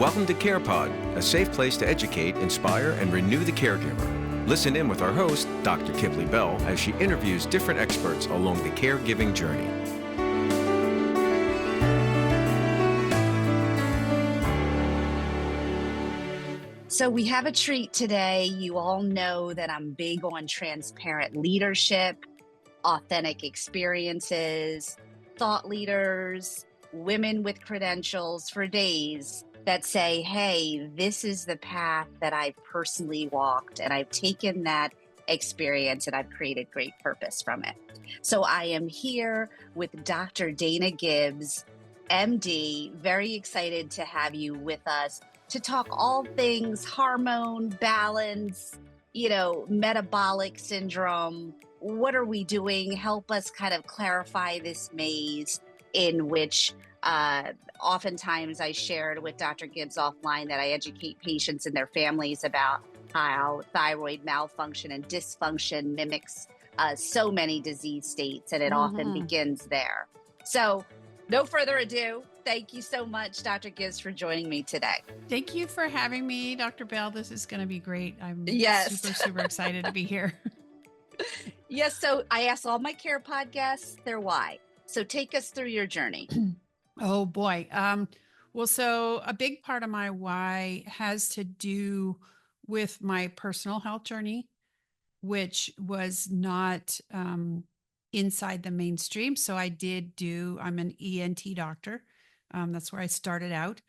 Welcome to CarePod, a safe place to educate, inspire, and renew the caregiver. Listen in with our host, Dr. Kiplee Bell, as she interviews different experts along the caregiving journey. So we have a treat today. You all know that I'm big on transparent leadership, authentic experiences, thought leaders, women with credentials for days that say, hey, this is the path that I've personally walked, and I've taken that experience and I've created great purpose from it. So I am here with Dr. Dana Gibbs, MD. Very excited to have you with us to talk all things hormone balance, metabolic syndrome. What are we doing? Help us kind of clarify this maze in which oftentimes I shared with Dr. Gibbs offline that I educate patients and their families about how thyroid malfunction and dysfunction mimics so many disease states, and it often begins there. So no further ado, thank you so much, Dr. Gibbs, for joining me today. Thank you for having me, Dr. Bell. This is going to be great. I'm super excited to be here. Yes, so I ask all my CarePod guests their why. So take us through your journey. Oh boy. So a big part of my why has to do with my personal health journey, which was not inside the mainstream. So I'm an ENT doctor. That's where I started out.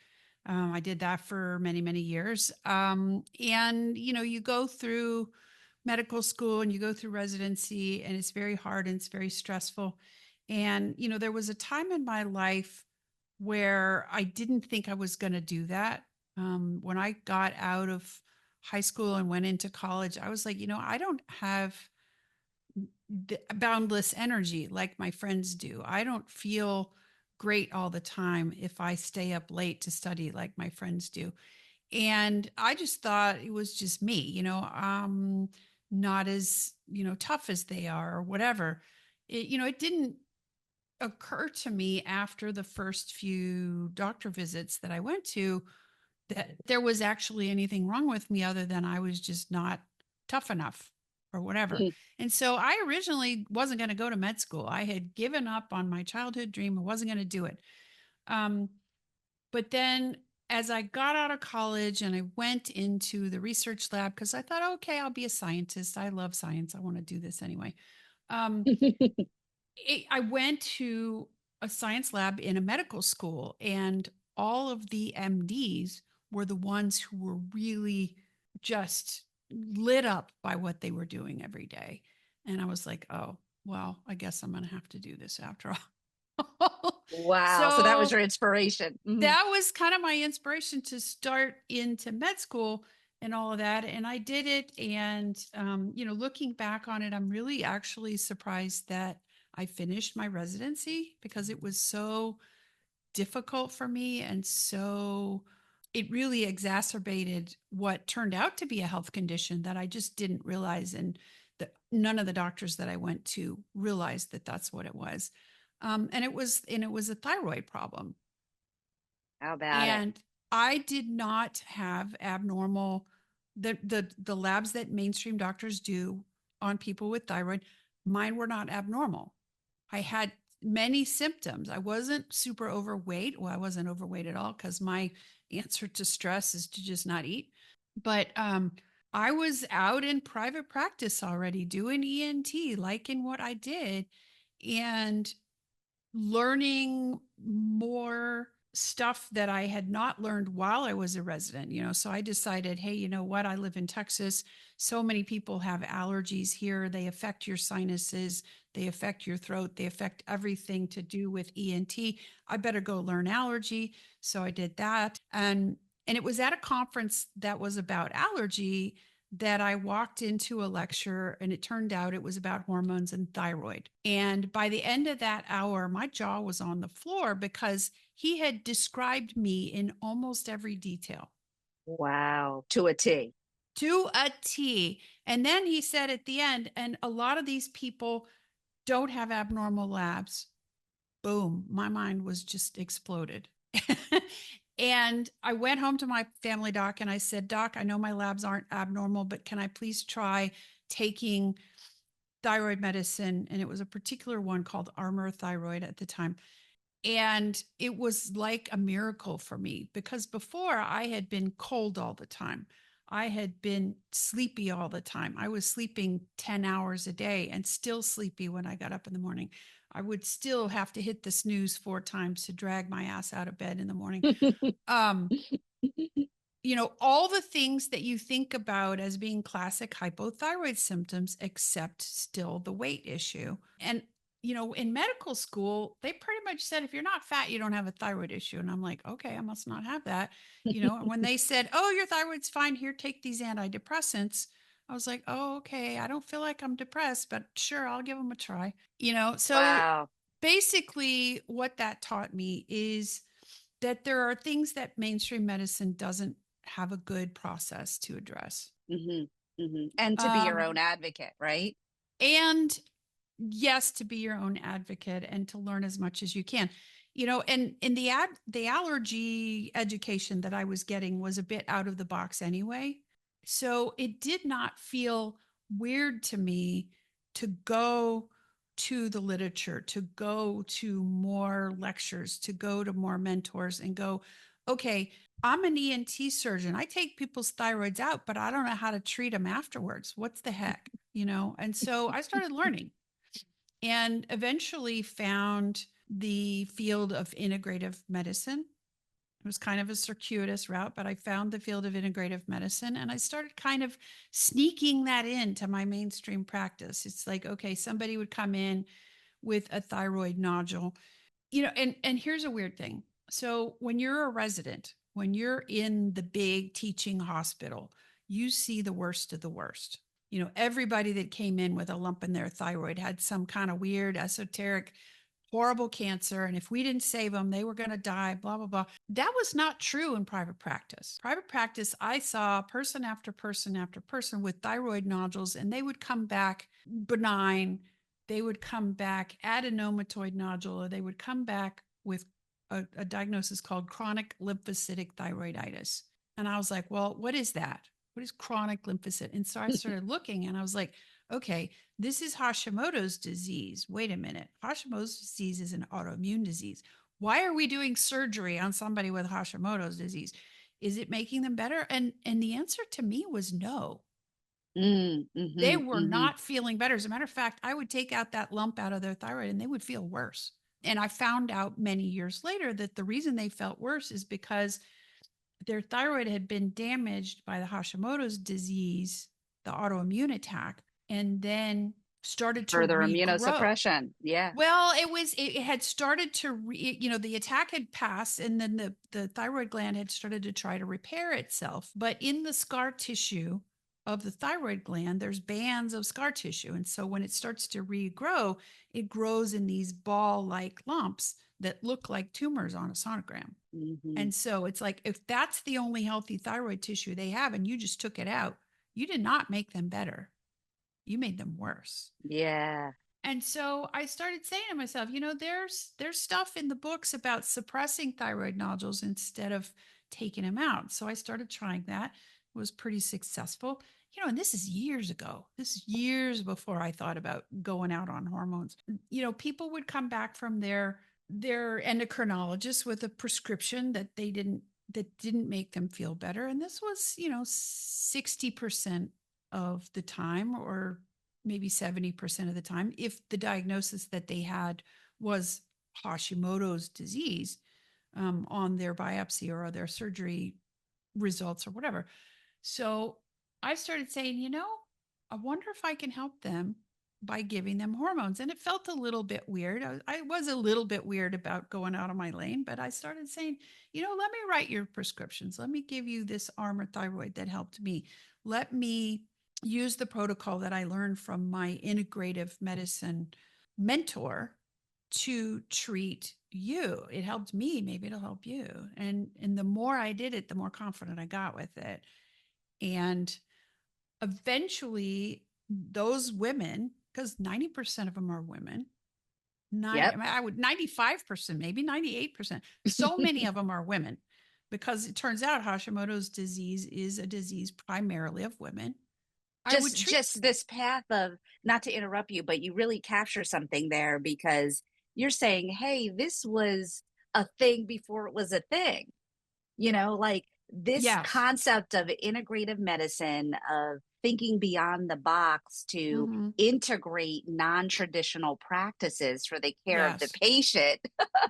I did that for many, many years. And, you go through medical school and you go through residency, and it's very hard and it's very stressful. And, there was a time in my life where I didn't think I was going to do that. When I got out of high school and went into college, I was like, I don't have boundless energy like my friends do. I don't feel great all the time if I stay up late to study like my friends do. And I just thought it was just me, not as, tough as they are or whatever. It didn't occur to me after the first few doctor visits that I went to that there was actually anything wrong with me other than I was just not tough enough or whatever. And so I originally wasn't going to go to med school. I had given up on my childhood dream. I wasn't going to do it. But then as I got out of college and I went into the research lab, because I thought, okay, I'll be a scientist. I love science. I want to do this anyway. I went to a science lab in a medical school, and all of the MDs were the ones who were really just lit up by what they were doing every day. And I was like, oh, well, I guess I'm going to have to do this after all. Wow. So that was your inspiration. That was kind of my inspiration to start into med school and all of that. And I did it. And, looking back on it, I'm really actually surprised that I finished my residency because it was so difficult for me. And so it really exacerbated what turned out to be a health condition that I just didn't realize. And that none of the doctors that I went to realized that that's what it was. And it was a thyroid problem. How about and I did not have abnormal, the labs that mainstream doctors do on people with thyroid, mine were not abnormal. I had many symptoms. I wasn't super overweight. Well, I wasn't overweight at all because my answer to stress is to just not eat. But I was out in private practice already doing ENT, liking what I did and learning more stuff that I had not learned while I was a resident, so I decided, hey, you know what? I live in Texas. So many people have allergies here. They affect your sinuses. They affect your throat. They affect everything to do with ENT. I better go learn allergy. So I did that. And it was at a conference that was about allergy that I walked into a lecture, and it turned out it was about hormones and thyroid. And by the end of that hour, my jaw was on the floor because he had described me in almost every detail. Wow. To a T. To a T. And then he said at the end, and a lot of these people don't have abnormal labs. Boom. My mind was just exploded. And I went home to my family doc and I said, Doc, I know my labs aren't abnormal, but can I please try taking thyroid medicine? And it was a particular one called Armor Thyroid at the time. And it was like a miracle for me because before I had been cold all the time. I had been sleepy all the time. I was sleeping 10 hours a day and still sleepy when I got up in the morning. I would still have to hit the snooze 4 times to drag my ass out of bed in the morning. Um, all the things that you think about as being classic hypothyroid symptoms, except still the weight issue. And, in medical school, they pretty much said, if you're not fat, you don't have a thyroid issue. And I'm like, okay, I must not have that. And when they said, oh, your thyroid's fine, here, take these antidepressants. I was like, oh, okay. I don't feel like I'm depressed, but sure, I'll give them a try. So Wow. basically what that taught me is that there are things that mainstream medicine doesn't have a good process to address. And to be your own advocate, right? And yes, to be your own advocate and to learn as much as you can. And in the allergy education that I was getting was a bit out of the box anyway. So it did not feel weird to me to go to the literature, to go to more lectures, to go to more mentors and go, okay, I'm an ENT surgeon. I take people's thyroids out, but I don't know how to treat them afterwards. What's the heck? And so I started learning and eventually found the field of integrative medicine. It was kind of a circuitous route, but I found the field of integrative medicine and I started kind of sneaking that into my mainstream practice. It's like, okay, somebody would come in with a thyroid nodule, and here's a weird thing. So when you're a resident, when you're in the big teaching hospital, you see the worst of the worst. Everybody that came in with a lump in their thyroid had some kind of weird, esoteric, horrible cancer. And if we didn't save them, they were going to die, blah, blah, blah. That was not true in private practice. Private practice, I saw person after person after person with thyroid nodules, and they would come back benign. They would come back adenomatoid nodule, or they would come back with a diagnosis called chronic lymphocytic thyroiditis. And I was like, well, what is that? What is chronic lymphocytic? And so I started looking and I was like, okay, this is Hashimoto's disease. Wait a minute. Hashimoto's disease is an autoimmune disease. Why are we doing surgery on somebody with Hashimoto's disease? Is it making them better? And the answer to me was no. They were not feeling better. As a matter of fact, I would take out that lump out of their thyroid and they would feel worse. And I found out many years later that the reason they felt worse is because their thyroid had been damaged by the Hashimoto's disease, the autoimmune attack, and then started to further regrow. immunosuppression. Yeah. Well, it had started to, the attack had passed and then the thyroid gland had started to try to repair itself. But in the scar tissue of the thyroid gland, there's bands of scar tissue. And so when it starts to regrow, it grows in these ball-like lumps that look like tumors on a sonogram. And so it's like, if that's the only healthy thyroid tissue they have and you just took it out, you did not make them better. You made them worse. Yeah. And so I started saying to myself, there's stuff in the books about suppressing thyroid nodules instead of taking them out. So I started trying that. It was pretty successful. And this is years ago. This is years before I thought about going out on hormones. People would come back from their endocrinologist with a prescription that didn't make them feel better. And this was, 60% of the time, or maybe 70% of the time, if the diagnosis that they had was Hashimoto's disease on their biopsy or their surgery results or whatever. So I started saying, I wonder if I can help them by giving them hormones. And it felt a little bit weird. I was a little bit weird about going out of my lane, but I started saying, let me write your prescriptions. Let me give you this Armor Thyroid that helped me. Let me use the protocol that I learned from my integrative medicine mentor to treat you. It helped me. Maybe it'll help you. And the more I did it, the more confident I got with it. And eventually those women, because 90% of them are women, 95%, maybe 98%. So many of them are women. because it turns out Hashimoto's disease is a disease primarily of women. I would treat. Just this path of, not to interrupt you, but you really capture something there, because you're saying, hey, this was a thing before it was a thing. Like this Yes. concept of integrative medicine, of thinking beyond the box to Mm-hmm. integrate non-traditional practices for the care of the Yes. patient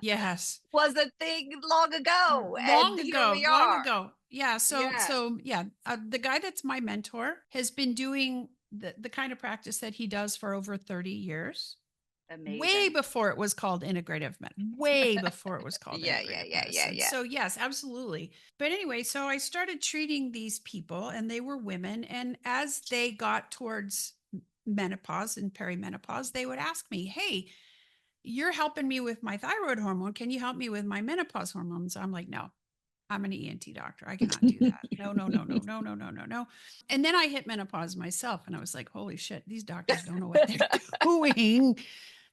Yes. was a thing long ago. Long And ago, here we long are. ago. Yeah. The guy that's my mentor has been doing the kind of practice that he does for over 30 years. Amazing. Way before it was called integrative medicine. Way before it was called Yeah. medicine. So yes, absolutely. But anyway, so I started treating these people, and they were women. And as they got towards menopause and perimenopause, they would ask me, hey, you're helping me with my thyroid hormone. Can you help me with my menopause hormones? I'm like, no, I'm an ENT doctor. I cannot do that. No. And then I hit menopause myself, and I was like, holy shit, these doctors don't know what they're doing.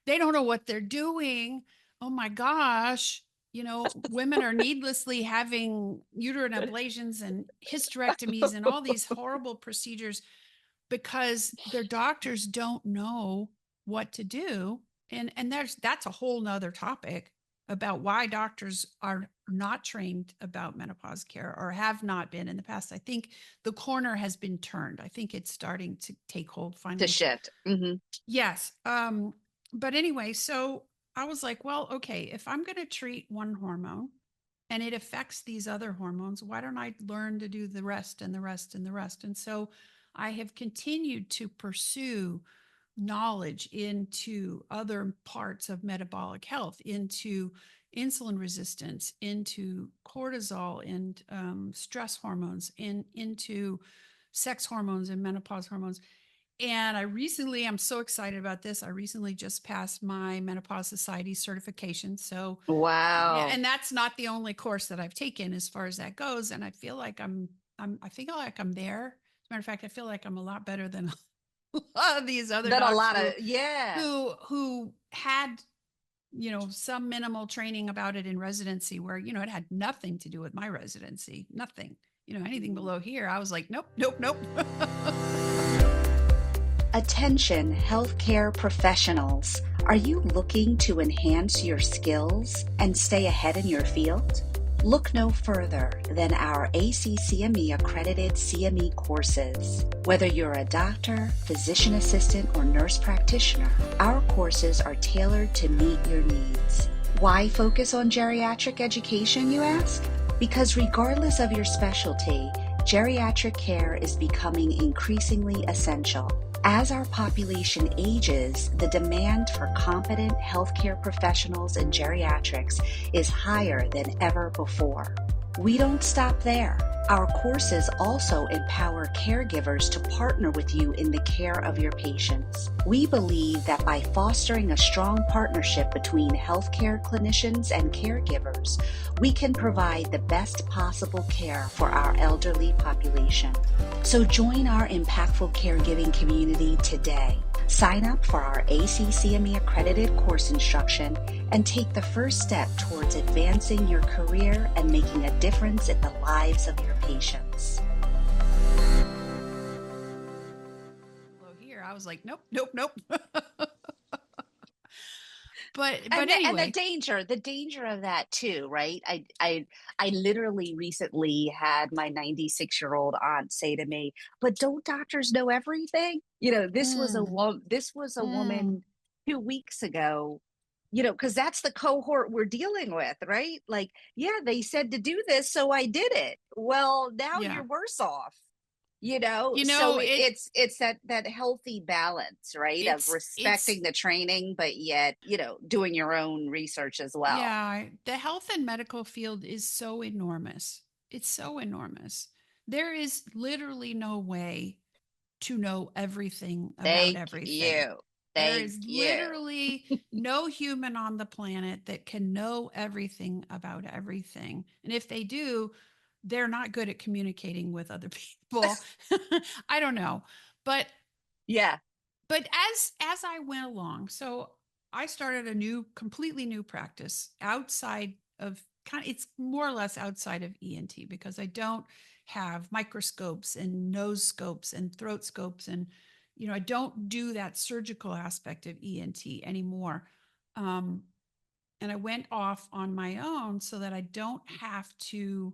They don't know what they're doing. Oh my gosh. Women are needlessly having uterine ablations and hysterectomies and all these horrible procedures because their doctors don't know what to do. And that's a whole nother topic about why doctors are not trained about menopause care, or have not been in the past. I think the corner has been turned. I think it's starting to take hold finally. To shift. Mm-hmm. Yes. But anyway, so I was like, well, okay, if I'm going to treat one hormone and it affects these other hormones, why don't I learn to do the rest and the rest and the rest? And so I have continued to pursue knowledge into other parts of metabolic health, into insulin resistance, into cortisol and stress hormones, into sex hormones and menopause hormones. And I'm so excited about this. I recently just passed my Menopause Society certification. So, wow. And that's not the only course that I've taken as far as that goes. And I feel like I'm there. As a matter of fact, I feel like I'm a lot better than a lot of these other doctors who had, some minimal training about it in residency, where, it had nothing to do with my residency, nothing, anything below here. I was like, nope. Attention, healthcare professionals. Are you looking to enhance your skills and stay ahead in your field? Look no further than our ACCME accredited CME courses. Whether you're a doctor, physician assistant, or nurse practitioner, our courses are tailored to meet your needs. Why focus on geriatric education, you ask? Because regardless of your specialty, geriatric care is becoming increasingly essential. As our population ages, the demand for competent healthcare professionals in geriatrics is higher than ever before. We don't stop there. Our courses also empower caregivers to partner with you in the care of your patients. We believe that by fostering a strong partnership between healthcare clinicians and caregivers, we can provide the best possible care for our elderly population. So join our impactful caregiving community today. Sign up for our ACCME accredited course instruction and take the first step towards advancing your career and making a difference in the lives of your patients. Here, I was like, nope. But and anyway, the danger of that too, right? I literally recently had my 96-year-old aunt say to me, "But don't doctors know everything?" This was a woman 2 weeks ago. Because that's the cohort we're dealing with, right? Like, yeah, they said to do this, so I did it. Well, now you're worse off. So it's that healthy balance, right? Of respecting the training, but yet, doing your own research as well. Yeah. The health and medical field is so enormous. It's so enormous. There is literally no way to know everything about everything. There is literally no human on the planet that can know everything about everything. And if they do, they're not good at communicating with other people. I don't know. But as I went along, so I started a completely new practice outside of it's more or less outside of ENT because I don't have microscopes and nose scopes and throat scopes. And, I don't do that surgical aspect of ENT anymore. And I went off on my own so that I don't have to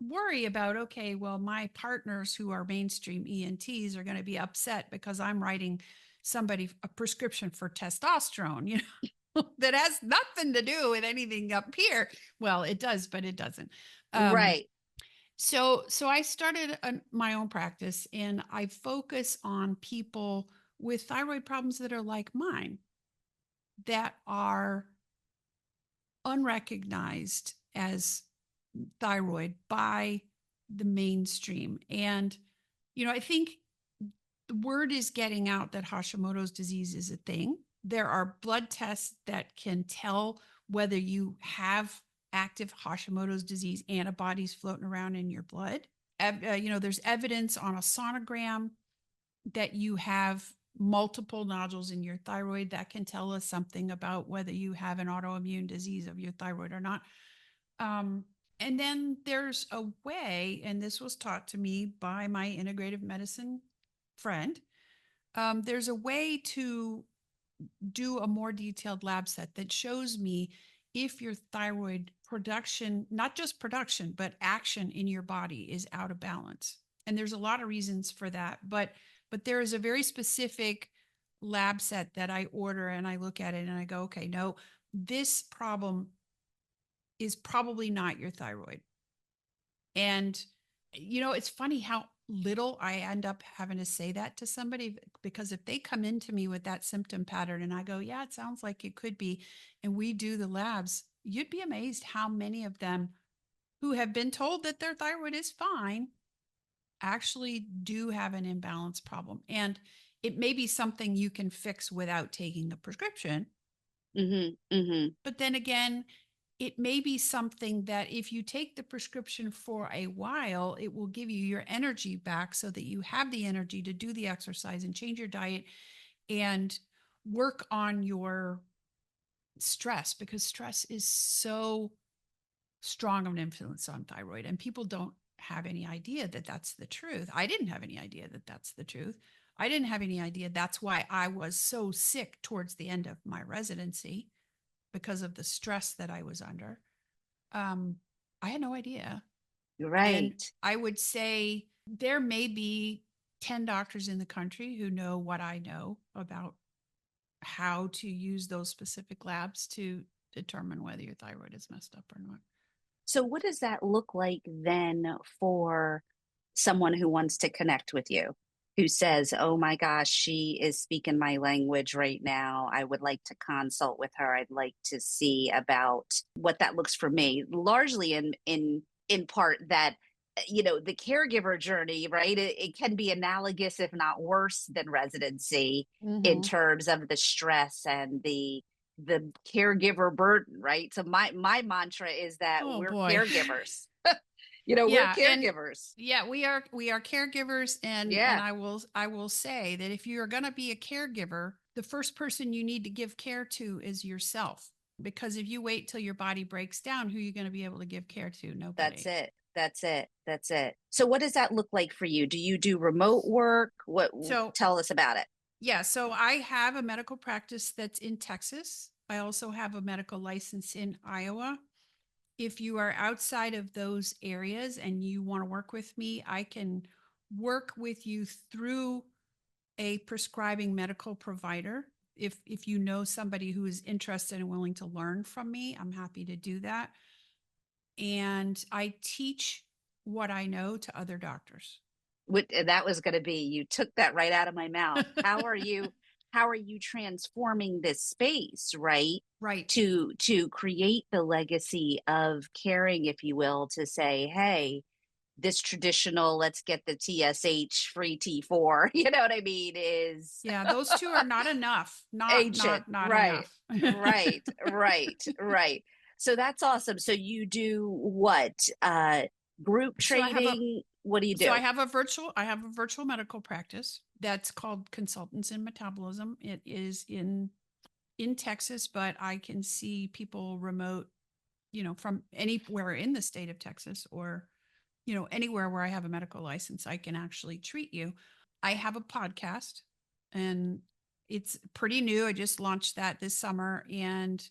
worry about, okay, well, my partners who are mainstream ENTs are going to be upset because I'm writing somebody a prescription for testosterone, that has nothing to do with anything up here. Well, it does, but it doesn't. Right. So I started my own practice, and I focus on people with thyroid problems that are like mine, that are unrecognized as thyroid by the mainstream. And, I think the word is getting out that Hashimoto's disease is a thing. There are blood tests that can tell whether you have active Hashimoto's disease antibodies floating around in your blood. There's evidence on a sonogram that you have multiple nodules in your thyroid that can tell us something about whether you have an autoimmune disease of your thyroid or not. And then there's a way, and this was taught to me by my integrative medicine friend. There's a way to do a more detailed lab set that shows me if your thyroid production, not just production, but action in your body is out of balance. And there's a lot of reasons for that, but there is a very specific lab set that I order, and I look at it and I go, okay, no, this problem is probably not your thyroid. And, it's funny how little I end up having to say that to somebody, because if they come into me with that symptom pattern and I go, yeah, it sounds like it could be, and we do the labs, you'd be amazed how many of them who have been told that their thyroid is fine actually do have an imbalance problem. And it may be something you can fix without taking a prescription. Mm-hmm, mm-hmm. But then again, it may be something that if you take the prescription for a while, it will give you your energy back so that you have the energy to do the exercise and change your diet and work on your stress, because stress is so strong of an influence on thyroid, and people don't have any idea that that's the truth. I didn't have any idea that that's the truth. I didn't have any idea that's why I was so sick towards the end of my residency, because of the stress that I was under. I had no idea. Right. And I would say there may be 10 doctors in the country who know what I know about how to use those specific labs to determine whether your thyroid is messed up or not. So what does that look like then for someone who wants to connect with you, who says, oh my gosh, she is speaking my language right now. I would like to consult with her. I'd like to see about what that looks for me, largely in part that, the caregiver journey, right? It can be analogous, if not worse than residency, in terms of the stress and the caregiver burden, right? So my mantra is that we're caregivers. We're caregivers. We are caregivers. And I will say that if you're going to be a caregiver, the first person you need to give care to is yourself. Because if you wait till your body breaks down, who are you going to be able to give care to? Nobody. That's it. So what does that look like for you? Do you do remote work? Tell us about it. Yeah. So I have a medical practice that's in Texas. I also have a medical license in Iowa. If you are outside of those areas and you want to work with me, I can work with you through a prescribing medical provider. If you know somebody who is interested and willing to learn from me, I'm happy to do that. And I teach what I know to other doctors. That was going to be, you took that right out of my mouth. How are you transforming this space, right? Right. To create the legacy of caring, if you will, to say, hey, this traditional, let's get the TSH free T4, you know what I mean, is... Yeah, those two are not enough. Ancient. Not right. enough. Right. So that's awesome. So you do what? Group training? What do you do? So I have a virtual medical practice that's called Consultants in Metabolism. It is in Texas, but I can see people remote from anywhere in the state of Texas or, anywhere where I have a medical license, I can actually treat you. I have a podcast and it's pretty new. I just launched that this summer, and,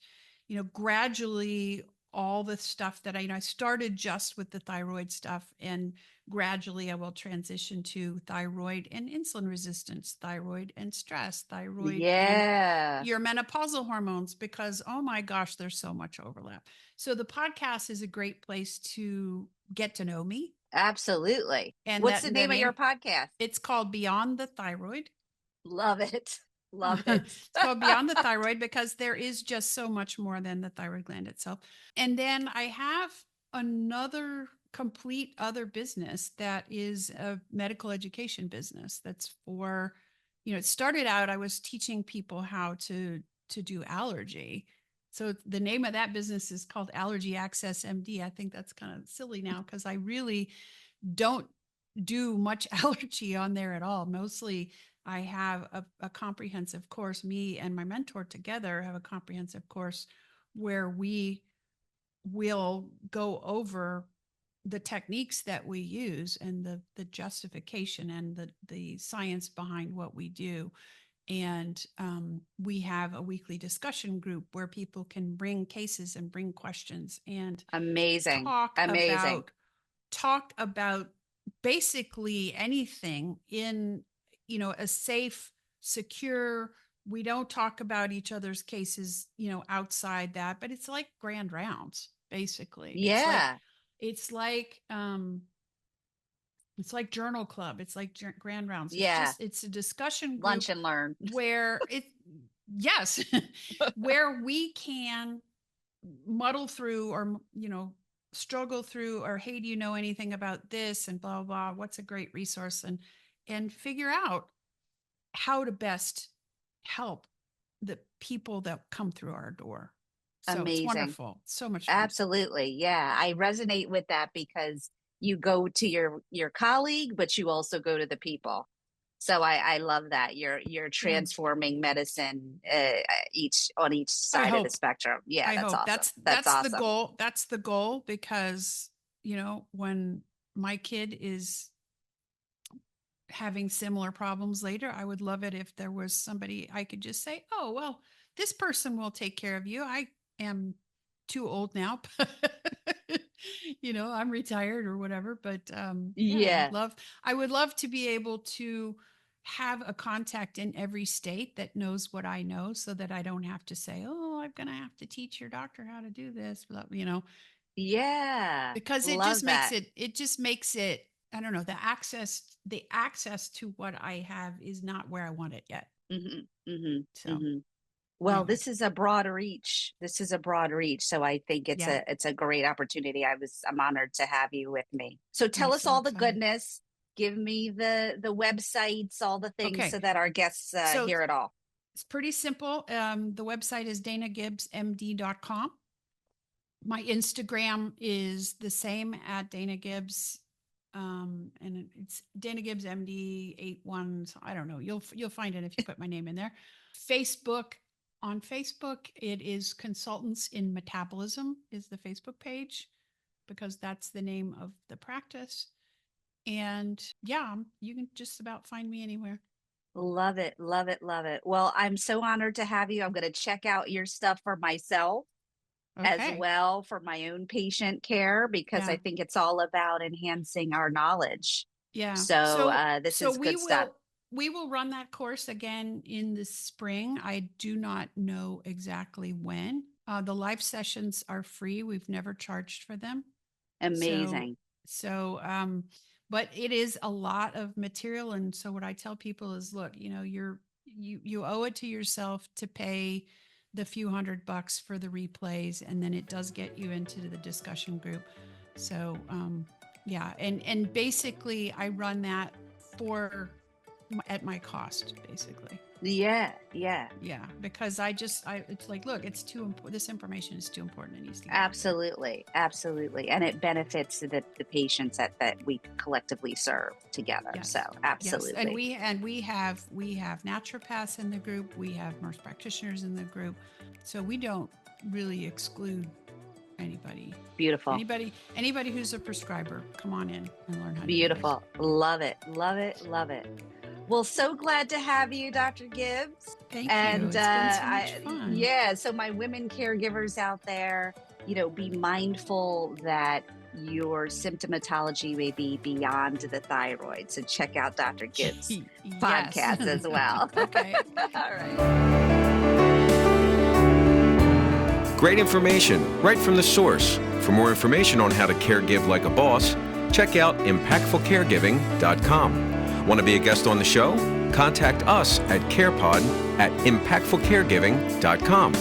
gradually all the stuff that I started just with the thyroid stuff, and gradually I will transition to thyroid and insulin resistance, thyroid and stress, thyroid and your menopausal hormones, because, oh my gosh, there's so much overlap. So the podcast is a great place to get to know me. Absolutely. And what's the name of your podcast? It's called Beyond the Thyroid. Love it. Love it. It's called Beyond the Thyroid because there is just so much more than the thyroid gland itself. And then I have another complete other business that is a medical education business. That's for, it started out, I was teaching people how to do allergy. So the name of that business is called Allergy Access MD. I think that's kind of silly now because I really don't do much allergy on there at all. Mostly I have a comprehensive course. Me and my mentor together have a comprehensive course where we will go over the techniques that we use and the justification and the science behind what we do. And we have a weekly discussion group where people can bring cases and bring questions and talk about basically anything in, a safe, secure. We don't talk about each other's cases, outside that, but it's like grand rounds, basically. Yeah. It's like journal club. It's like grand rounds. Yeah. It's a discussion group. Lunch and learn. Where where we can muddle through or, struggle through, or, hey, do you know anything about this and blah, blah, what's a great resource, and figure out how to best help the people that come through our door. So Amazing. It's wonderful. So much fun. Absolutely. Yeah. I resonate with that because you go to your colleague, but you also go to the people. So I love that you're transforming medicine on each side of the spectrum. Yeah, that's awesome. That's awesome. The goal. That's the goal because, when my kid is having similar problems later, I would love it if there was somebody I could just say, oh, well, this person will take care of you. I am too old now. I'm retired or whatever, but I would love to be able to have a contact in every state that knows what I know, so that I don't have to say, oh, I'm going to have to teach your doctor how to do this, Yeah. Because it just makes it, I don't know, the access to what I have is not where I want it yet. Mm-hmm, mm-hmm, so, mm-hmm. Well, this is a broad reach. So I think it's a great opportunity. I'm honored to have you with me. So tell us all the goodness. Give me the websites, all the things, so that our guests hear it all. It's pretty simple. The website is danagibbsmd.com. My Instagram is the same at Dana Gibbs. And it's Dana Gibbs MD 81. So I don't know. You'll find it if you put my name in there. On Facebook, it is Consultants in Metabolism is the Facebook page, because that's the name of the practice. And you can just about find me anywhere. Love it. Love it. Love it. Well, I'm so honored to have you. I'm going to check out your stuff for myself as well, for my own patient care, because I think it's all about enhancing our knowledge. Yeah. So this is good stuff. We will run that course again in the spring. I do not know exactly when. The live sessions are free. We've never charged for them. Amazing. But it is a lot of material. And so what I tell people is, look, you owe it to yourself to pay the few $100 for the replays. And then it does get you into the discussion group. So, and basically I run that at my cost, basically. Yeah. Because it's like, look, it's too important. This information is too important. It needs to be absolutely. And it benefits the patients that we collectively serve together. Yes. So absolutely. Yes. And we have naturopaths in the group. We have nurse practitioners in the group. So we don't really exclude anybody. Beautiful. Anybody who's a prescriber, come on in and learn how to Beautiful. Love it. Love it. Love it. Well, so glad to have you, Dr. Gibbs. Thank you. It's been so much fun. Yeah. So my women caregivers out there, be mindful that your symptomatology may be beyond the thyroid. So check out Dr. Gibbs' podcast as well. Okay. All right. Great information right from the source. For more information on how to caregive like a boss, check out impactfulcaregiving.com. Want to be a guest on the show? Contact us at CarePod at impactfulcaregiving.com.